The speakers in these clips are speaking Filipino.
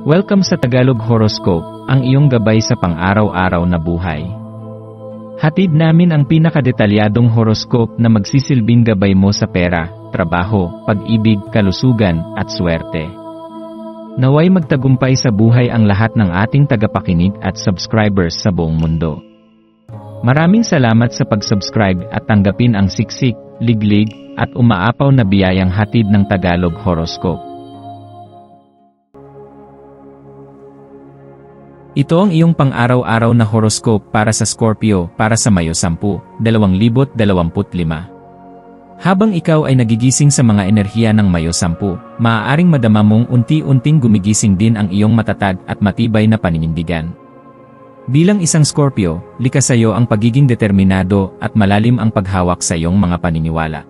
Welcome sa Tagalog Horoscope, ang iyong gabay sa pang-araw-araw na buhay. Hatid namin ang pinakadetalyadong horoscope na magsisilbing gabay mo sa pera, trabaho, pag-ibig, kalusugan, at swerte. Naway magtagumpay sa buhay ang lahat ng ating tagapakinig at subscribers sa buong mundo. Maraming salamat sa pag-subscribe at tanggapin ang siksik, liglig, at umaapaw na biyayang hatid ng Tagalog Horoscope. Ito ang iyong pang-araw-araw na horoscope para sa Scorpio para sa Mayo 10, 2025. Habang ikaw ay nagigising sa mga enerhiya ng Mayo 10, maaaring madama mong unti-unting gumigising din ang iyong matatag at matibay na paninindigan. Bilang isang Scorpio, likas sa iyo ang pagiging determinado at malalim ang paghawak sa iyong mga paniniwala.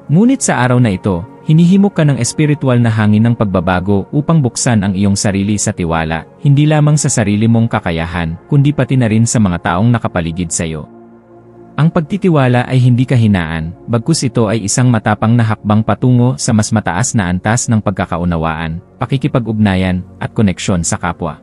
Ngunit sa araw na ito, hinihimok ka ng espiritual na hangin ng pagbabago upang buksan ang iyong sarili sa tiwala, hindi lamang sa sarili mong kakayahan, kundi pati na rin sa mga taong nakapaligid sa iyo. Ang pagtitiwala ay hindi kahinaan, bagkus ito ay isang matapang na hakbang patungo sa mas mataas na antas ng pagkakaunawaan, pakikipag-ugnayan, at koneksyon sa kapwa.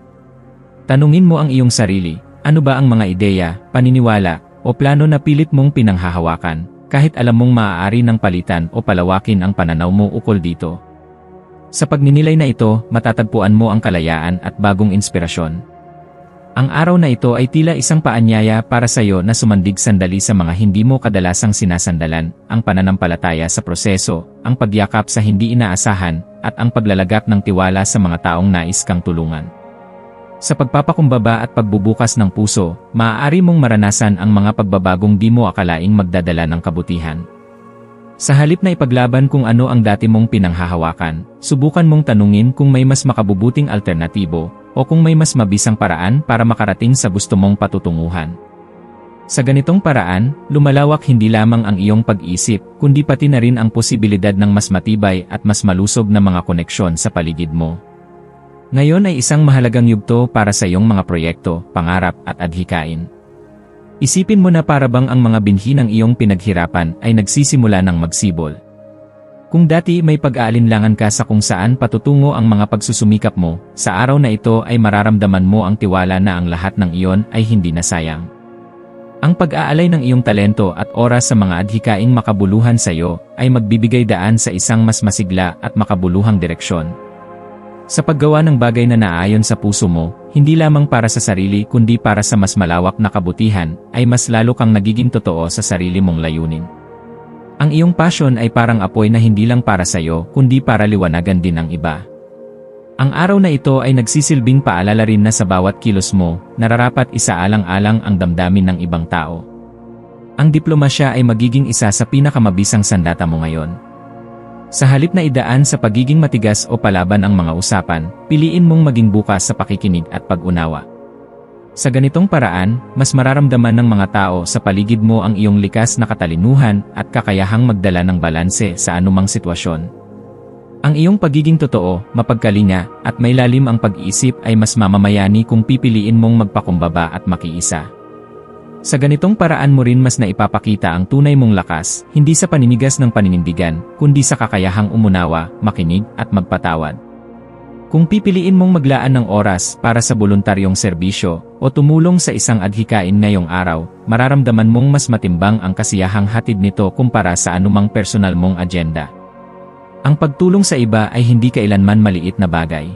Tanungin mo ang iyong sarili, ano ba ang mga ideya, paniniwala, o plano na pilit mong pinanghahawakan? Kahit alam mong maaari ng palitan o palawakin ang pananaw mo ukol dito. Sa pagninilay na ito, matatagpuan mo ang kalayaan at bagong inspirasyon. Ang araw na ito ay tila isang paanyaya para sa iyo na sumandig sandali sa mga hindi mo kadalasang sinasandalan, ang pananampalataya sa proseso, ang pagyakap sa hindi inaasahan, at ang paglalagak ng tiwala sa mga taong nais kang tulungan. Sa pagpapakumbaba at pagbubukas ng puso, maaari mong maranasan ang mga pagbabagong di mo akalaing magdadala ng kabutihan. Sa halip na ipaglaban kung ano ang dati mong pinanghahawakan, subukan mong tanungin kung may mas makabubuting alternatibo, o kung may mas mabisang paraan para makarating sa gusto mong patutunguhan. Sa ganitong paraan, lumalawak hindi lamang ang iyong pag-isip, kundi pati na rin ang posibilidad ng mas matibay at mas malusog na mga koneksyon sa paligid mo. Ngayon ay isang mahalagang yugto para sa iyong mga proyekto, pangarap at adhikain. Isipin mo na para bang ang mga binhi ng iyong pinaghirapan ay nagsisimula ng magsibol. Kung dati may pag-aalinlangan ka sa kung saan patutungo ang mga pagsusumikap mo, sa araw na ito ay mararamdaman mo ang tiwala na ang lahat ng iyon ay hindi nasayang. Ang pag-aalay ng iyong talento at oras sa mga adhikaing makabuluhan sa iyo ay magbibigay daan sa isang mas masigla at makabuluhang direksyon. Sa paggawa ng bagay na naayon sa puso mo, hindi lamang para sa sarili kundi para sa mas malawak na kabutihan, ay mas lalo kang nagiging totoo sa sarili mong layunin. Ang iyong passion ay parang apoy na hindi lang para sa iyo kundi para liwanagan din ang iba. Ang araw na ito ay nagsisilbing paalala rin na sa bawat kilos mo, nararapat isaalang-alang ang damdamin ng ibang tao. Ang diplomasya ay magiging isa sa pinakamabisang sandata mo ngayon. Sa halip na idaan sa pagiging matigas o palaban ang mga usapan, piliin mong maging bukas sa pakikinig at pag-unawa. Sa ganitong paraan, mas mararamdaman ng mga tao sa paligid mo ang iyong likas na katalinuhan at kakayahang magdala ng balanse sa anumang sitwasyon. Ang iyong pagiging totoo, mapagkalinga, at may lalim ang pag-iisip ay mas mamamayani kung pipiliin mong magpakumbaba at makiisa. Sa ganitong paraan mo rin mas naipapakita ang tunay mong lakas, hindi sa paninigas ng paninindigan, kundi sa kakayahang umunawa, makinig, at magpatawad. Kung pipiliin mong maglaan ng oras para sa voluntaryong serbisyo, o tumulong sa isang adhikain ngayong araw, mararamdaman mong mas matimbang ang kasiyahang hatid nito kumpara sa anumang personal mong agenda. Ang pagtulong sa iba ay hindi kailanman maliit na bagay.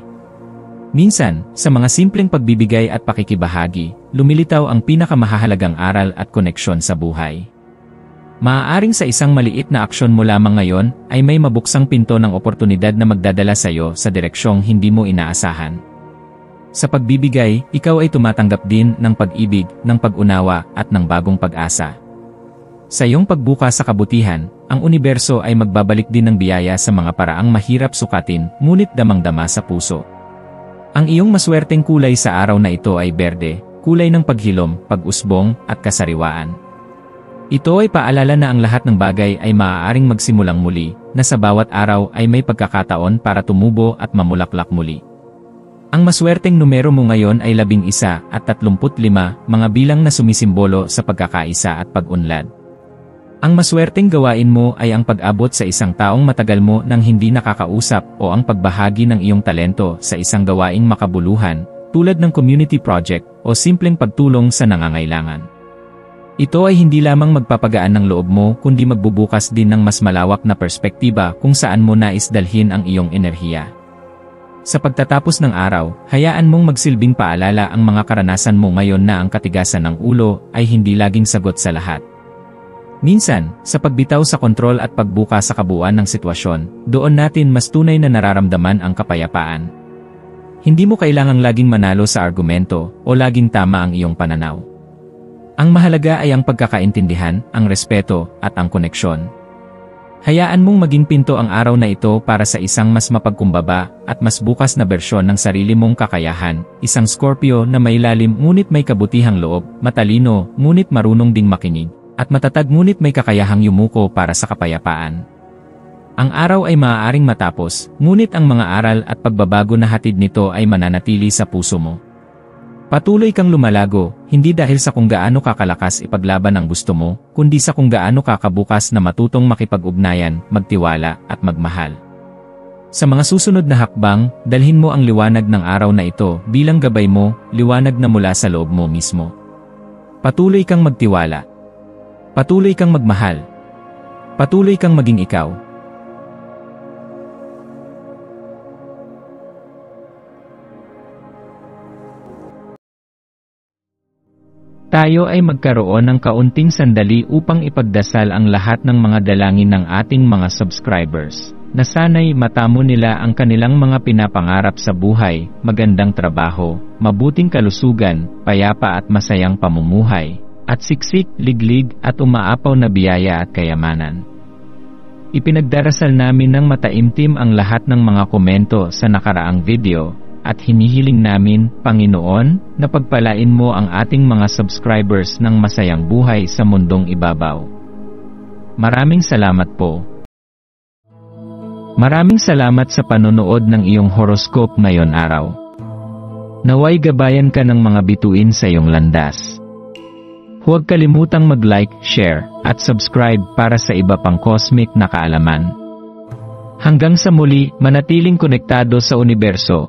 Minsan, sa mga simpleng pagbibigay at pakikibahagi, lumilitaw ang pinakamahalagang aral at koneksyon sa buhay. Maaaring sa isang maliit na aksyon mo lamang ngayon, ay may mabuksang pinto ng oportunidad na magdadala sa iyo sa direksyong hindi mo inaasahan. Sa pagbibigay, ikaw ay tumatanggap din ng pag-ibig, ng pag-unawa, at ng bagong pag-asa. Sa iyong pagbukas sa kabutihan, ang universo ay magbabalik din ng biyaya sa mga paraang mahirap sukatin, ngunit damang-dama sa puso. Ang iyong maswerteng kulay sa araw na ito ay berde, kulay ng paghilom, pag-usbong, at kasariwaan. Ito ay paalala na ang lahat ng bagay ay maaaring magsimulang muli, na sa bawat araw ay may pagkakataon para tumubo at mamulaklak muli. Ang maswerteng numero mo ngayon ay 11 at 35, mga bilang na sumisimbolo sa pagkakaisa at pag-unlad. Ang maswerteng gawain mo ay ang pag-abot sa isang taong matagal mo nang hindi nakakausap o ang pagbahagi ng iyong talento sa isang gawaing makabuluhan, tulad ng community project o simpleng pagtulong sa nangangailangan. Ito ay hindi lamang magpapagaan ng loob mo kundi magbubukas din ng mas malawak na perspektiba kung saan mo nais dalhin ang iyong enerhiya. Sa pagtatapos ng araw, hayaan mong magsilbing paalala ang mga karanasan mo ngayon na ang katigasan ng ulo ay hindi laging sagot sa lahat. Minsan, sa pagbitaw sa kontrol at pagbuka sa kabuuan ng sitwasyon, doon natin mas tunay na nararamdaman ang kapayapaan. Hindi mo kailangang laging manalo sa argumento o laging tama ang iyong pananaw. Ang mahalaga ay ang pagkakaintindihan, ang respeto, at ang koneksyon. Hayaan mong maging pinto ang araw na ito para sa isang mas mapagkumbaba at mas bukas na bersyon ng sarili mong kakayahan, isang Scorpio na may lalim ngunit may kabutihang loob, matalino ngunit marunong ding makinig, at matatag ngunit may kakayahang yumuko para sa kapayapaan. Ang araw ay maaaring matapos, ngunit ang mga aral at pagbabago na hatid nito ay mananatili sa puso mo. Patuloy kang lumalago, hindi dahil sa kung gaano kakalakas ipaglaban ang gusto mo, kundi sa kung gaano kakabukas na matutong makipag-ugnayan, magtiwala, at magmahal. Sa mga susunod na hakbang, dalhin mo ang liwanag ng araw na ito bilang gabay mo, liwanag na mula sa loob mo mismo. Patuloy kang magtiwala. Patuloy kang magmahal. Patuloy kang maging ikaw. Tayo ay magkaroon ng kaunting sandali upang ipagdasal ang lahat ng mga dalangin ng ating mga subscribers, na sana'y matamo nila ang kanilang mga pinapangarap sa buhay, magandang trabaho, mabuting kalusugan, payapa at masayang pamumuhay, at siksik, liglig at umaapaw na biyaya at kayamanan. Ipinagdarasal namin ng mataimtim ang lahat ng mga komento sa nakaraang video, at hinihiling namin, Panginoon, na pagpalain mo ang ating mga subscribers ng masayang buhay sa mundong ibabaw. Maraming salamat po. Maraming salamat sa panonood ng iyong horoscope ngayon araw. Naway gabayan ka ng mga bituin sa iyong landas. Huwag kalimutang mag-like, share, at subscribe para sa iba pang cosmic na kaalaman. Hanggang sa muli, manatiling konektado sa universo.